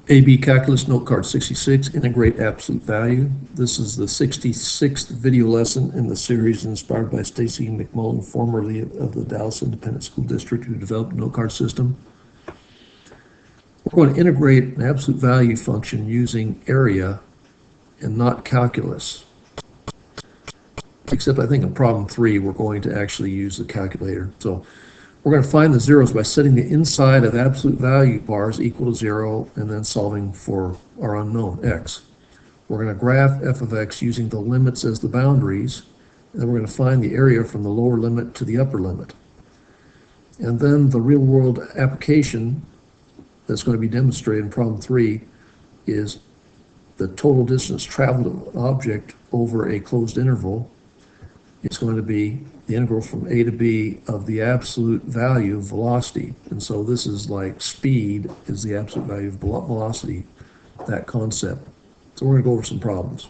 AB Calculus Note Card 66, Integrate Absolute Value. This is the 66th video lesson in the series inspired by Stacy McMullen, formerly of the Dallas Independent School District, who developed the note card system. We're going to integrate an absolute value function using area and not calculus. Except I think in problem 3, we're going to actually use the calculator. So we're going to find the zeros by setting the inside of absolute value bars equal to 0 and then solving for our unknown, x. We're going to graph f of x using the limits as the boundaries, and then we're going to find the area from the lower limit to the upper limit. And then the real-world application that's going to be demonstrated in problem 3 is the total distance traveled of an object over a closed interval. It's going to be the integral from a to b of the absolute value of velocity. And so this is like speed is the absolute value of velocity, that concept. So we're going to go over some problems.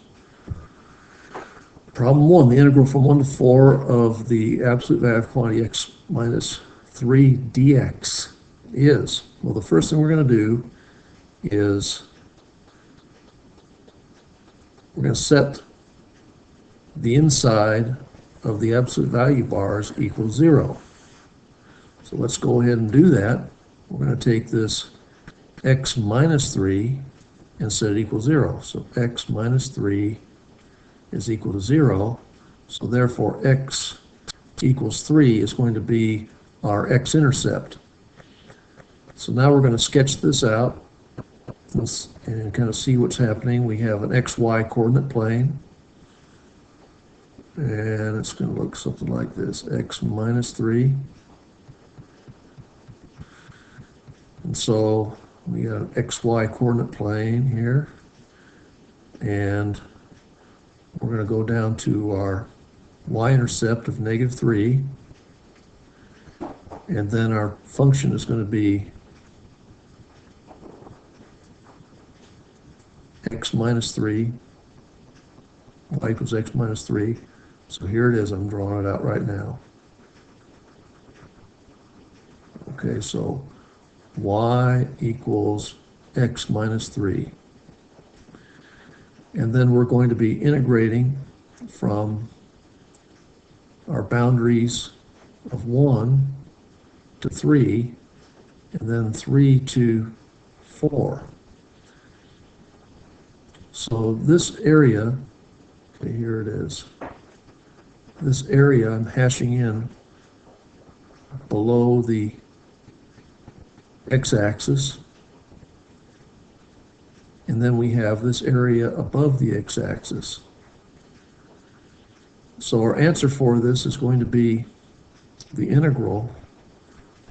Problem 1, the integral from 1 to 4 of the absolute value of quantity x minus 3 dx is, well, the first thing we're going to do is we're going to set the inside of the absolute value bars equals 0. So let's go ahead and do that. We're going to take this x minus 3 and set it equals 0. So x minus 3 is equal to 0. So therefore x equals 3 is going to be our x-intercept. So now we're going to sketch this out and kind of see what's happening. We have an xy coordinate plane. And it's going to look something like this, x minus 3. And so we got an xy coordinate plane here. And we're going to go down to our y-intercept of negative 3. And then our function is going to be x minus 3. Y equals x minus 3. So here it is, I'm drawing it out right now. Okay, so y equals x minus 3. And then we're going to be integrating from our boundaries of 1 to 3, and then 3 to 4. So this area, okay, here it is. This area I'm hashing in below the x-axis, and then we have this area above the x-axis. So our answer for this is going to be the integral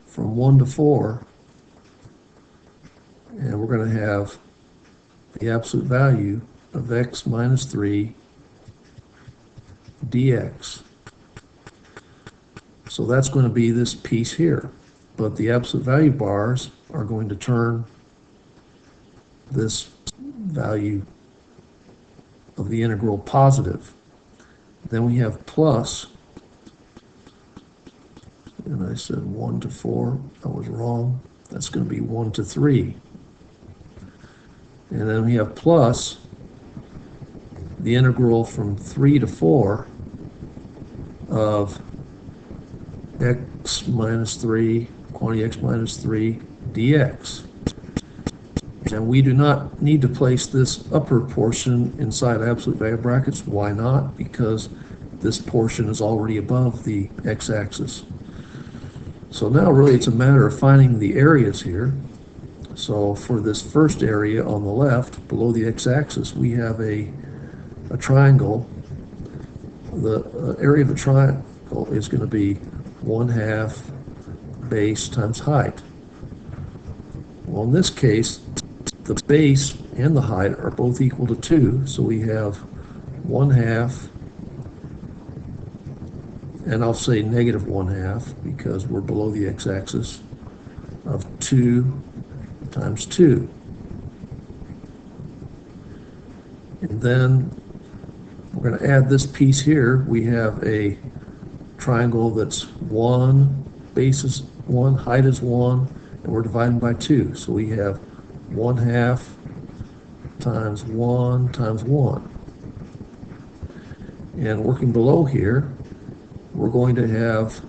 from 1 to 4, and we're going to have the absolute value of x minus 3 dx. So that's going to be this piece here, but the absolute value bars are going to turn this value of the integral positive. Then we have plus, and I said 1 to 4, I was wrong. That's going to be 1 to 3. And then we have plus the integral from 3 to 4 of x minus 3, quantity x minus 3 dx. And we do not need to place this upper portion inside absolute value brackets. Why not? Because this portion is already above the x-axis. So now really it's a matter of finding the areas here. So for this first area on the left, below the x-axis, we have a triangle. The area of the triangle is going to be 1/2 base times height. Well, in this case, the base and the height are both equal to 2, so we have 1/2, and I'll say negative 1/2 because we're below the x-axis, of 2 times 2. And then we're going to add this piece here. We have a triangle that's 1, base is 1, height is 1, and we're dividing by 2. So we have 1/2 times 1 times 1. And working below here, we're going to have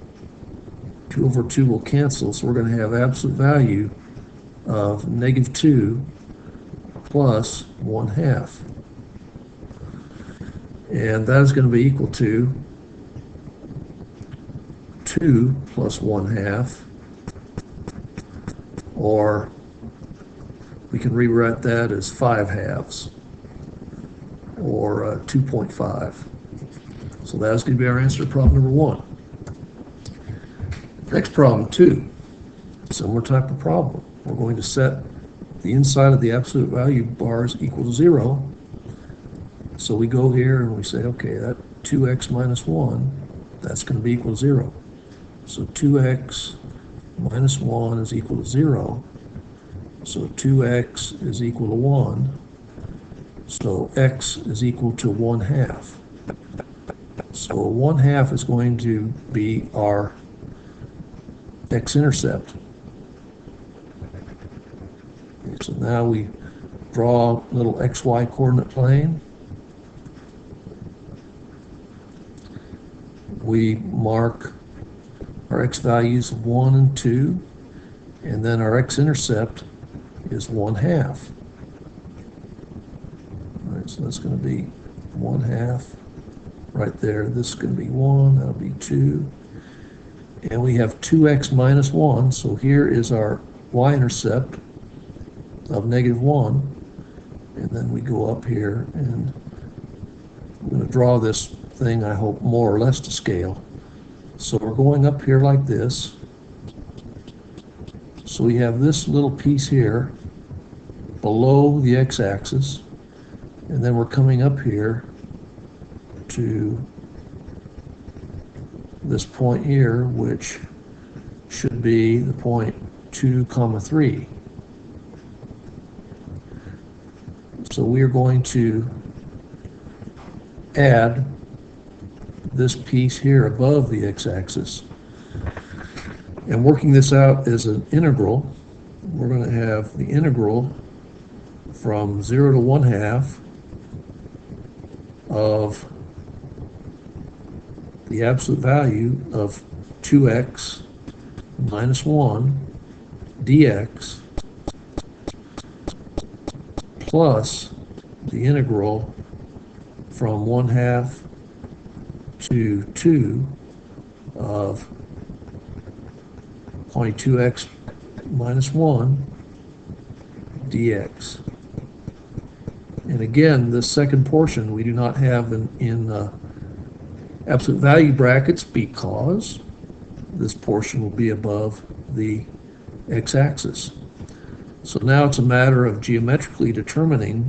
2 over 2 will cancel, so we're going to have absolute value of -2 plus 1/2. And that is going to be equal to 2 plus 1/2, or we can rewrite that as 5/2, or 2.5. So that's going to be our answer to problem number 1. Next problem 2, similar type of problem. We're going to set the inside of the absolute value bars equal to 0. So we go here and we say, okay, that 2x minus 1, that's going to be equal to 0. So 2x minus 1 is equal to 0. So 2x is equal to 1. So x is equal to 1/2. So 1/2 is going to be our x-intercept. So now we draw a little xy coordinate plane. We mark our x values of 1 and 2, and then our x-intercept is 1/2. All right, so that's going to be 1/2 right there. This is going to be 1, that'll be 2. And we have 2x minus 1, so here is our y-intercept of -1. And then we go up here, and I'm going to draw this thing, I hope, more or less to scale. So we're going up here like this. So we have this little piece here below the x-axis, and then we're coming up here to this point here, which should be the point 2, 3. So we are going to add this piece here above the x-axis. And working this out as an integral, we're going to have the integral from 0 to 1/2 of the absolute value of 2x minus 1 dx plus the integral from 1/2 to 2 of 0.2x minus 1 dx. And again, this second portion we do not have in absolute value brackets because this portion will be above the x-axis. So now it's a matter of geometrically determining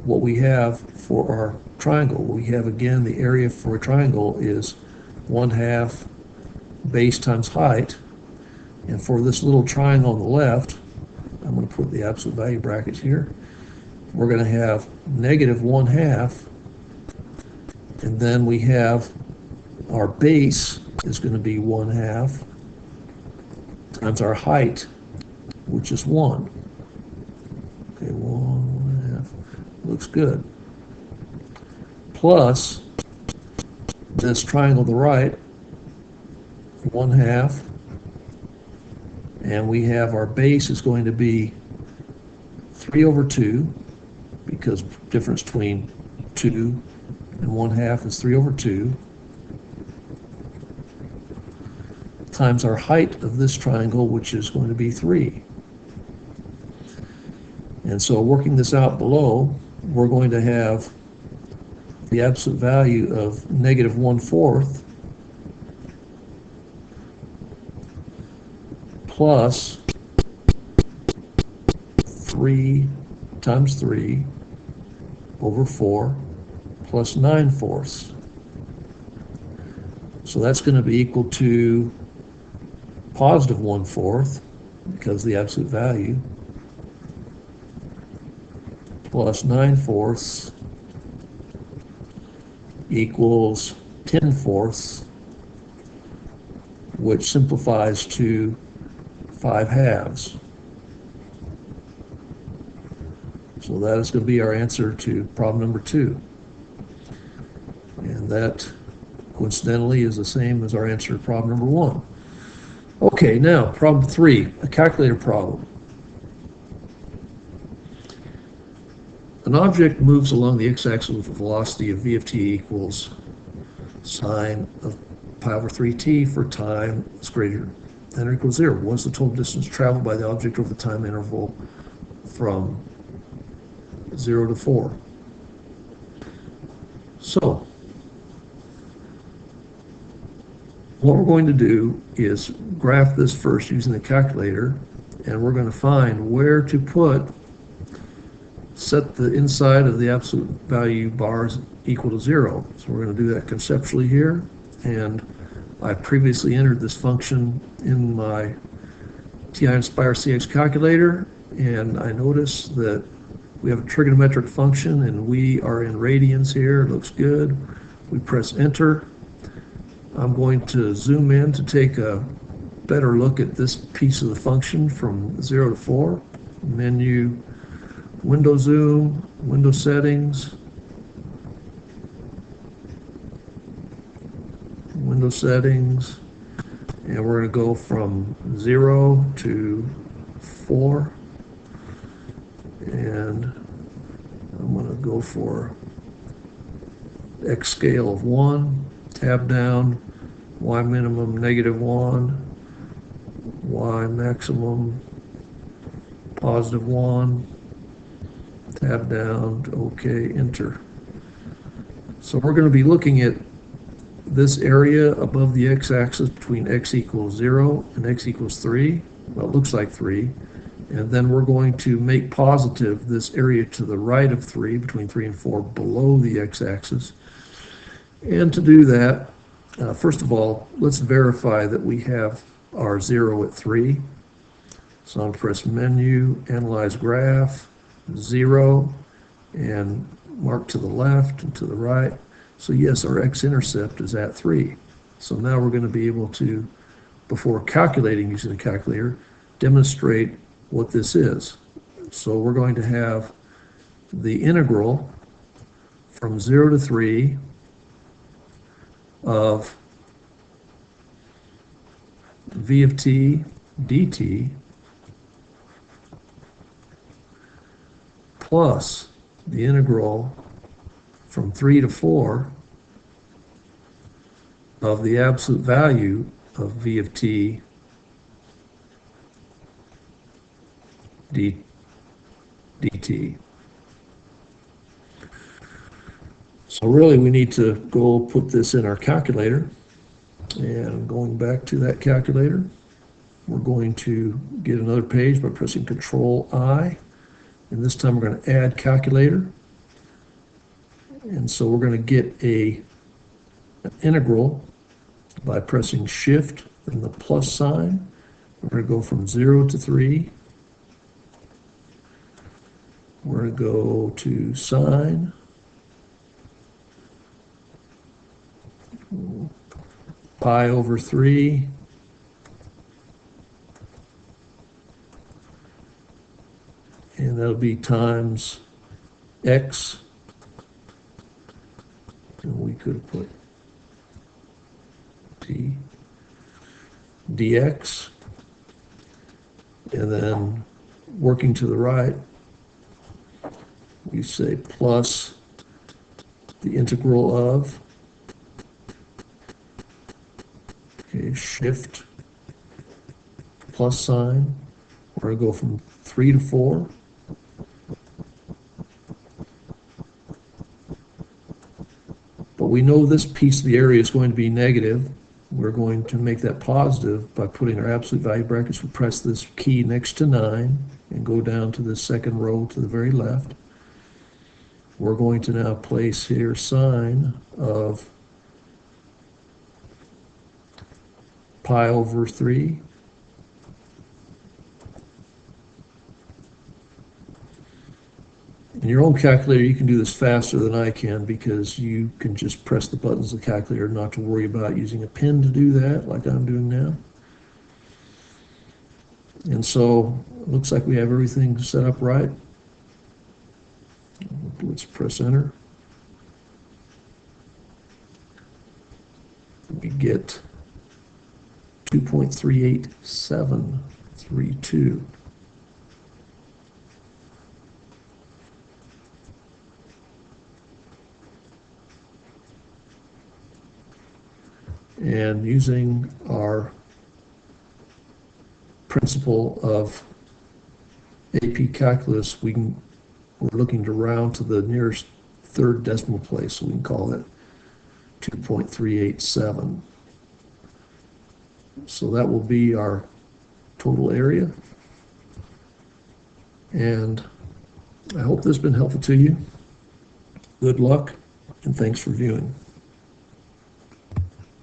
what we have for our triangle. We have, again, the area for a triangle is 1/2 base times height. And for this little triangle on the left, I'm going to put the absolute value brackets here. We're going to have -1/2, and then we have our base is going to be 1/2 times our height, which is 1. Okay, 1/2 looks good. Plus this triangle to the right, 1/2, and we have our base is going to be 3 over 2, because difference between 2 and 1/2 is 3 over 2, times our height of this triangle, which is going to be 3. And so working this out below, we're going to have the absolute value of -1/4 plus 3 times 3 over 4 plus 9/4. So that's going to be equal to +1/4, because the absolute value, plus 9/4 equals 10/4, which simplifies to 5/2. So that is going to be our answer to problem number 2. And that, coincidentally, is the same as our answer to problem number 1. Okay, now problem 3, a calculator problem. An object moves along the x-axis with a velocity of v of t equals sine of pi over 3t for time is greater than or equals 0. What is the total distance traveled by the object over the time interval from 0 to 4? So, what we're going to do is graph this first using the calculator, and we're going to find where to set the inside of the absolute value bars equal to 0. So we're going to do that conceptually here, and I previously entered this function in my TI Inspire CX calculator, and I notice that we have a trigonometric function and we are in radians here. It looks good. We press enter. I'm going to zoom in to take a better look at this piece of the function from 0 to 4. Menu, window zoom, window settings, and we're going to go from 0 to 4, and I'm going to go for X scale of 1, tab down, Y minimum -1, Y maximum +1, tab down to OK, enter. So we're going to be looking at this area above the x-axis between x equals 0 and x equals 3. Well, it looks like 3. And then we're going to make positive this area to the right of 3, between 3 and 4, below the x-axis. And to do that, first of all, let's verify that we have our 0 at 3. So I'm going to press Menu, Analyze Graph, 0, and mark to the left and to the right. So yes, our x-intercept is at 3. So now we're going to be able to, before calculating using the calculator, demonstrate what this is. So we're going to have the integral from 0 to 3 of v of t dt plus the integral from 3 to 4 of the absolute value of v of t dt. So really we need to go put this in our calculator, and going back to that calculator, we're going to get another page by pressing Control-I, and this time we're going to add calculator. And so we're going to get an integral by pressing Shift and the plus sign. We're going to go from 0 to 3. We're going to go to sine, pi over 3, and that'll be times x, and we could put t dx, and then working to the right, we say plus the integral of, okay, shift plus sign, we're going to go from 3 to 4. But we know this piece of the area is going to be negative. We're going to make that positive by putting our absolute value brackets. We press this key next to 9 and go down to the second row to the very left. We're going to now place here sine of pi over 3. In your own calculator, you can do this faster than I can because you can just press the buttons of the calculator, not to worry about using a pen to do that like I'm doing now. And so it looks like we have everything set up right. Let's press enter. We get 2.38732. And using our principle of AP calculus, we're looking to round to the nearest third decimal place, so we can call it 2.387. So that will be our total area. And I hope this has been helpful to you. Good luck, and thanks for viewing.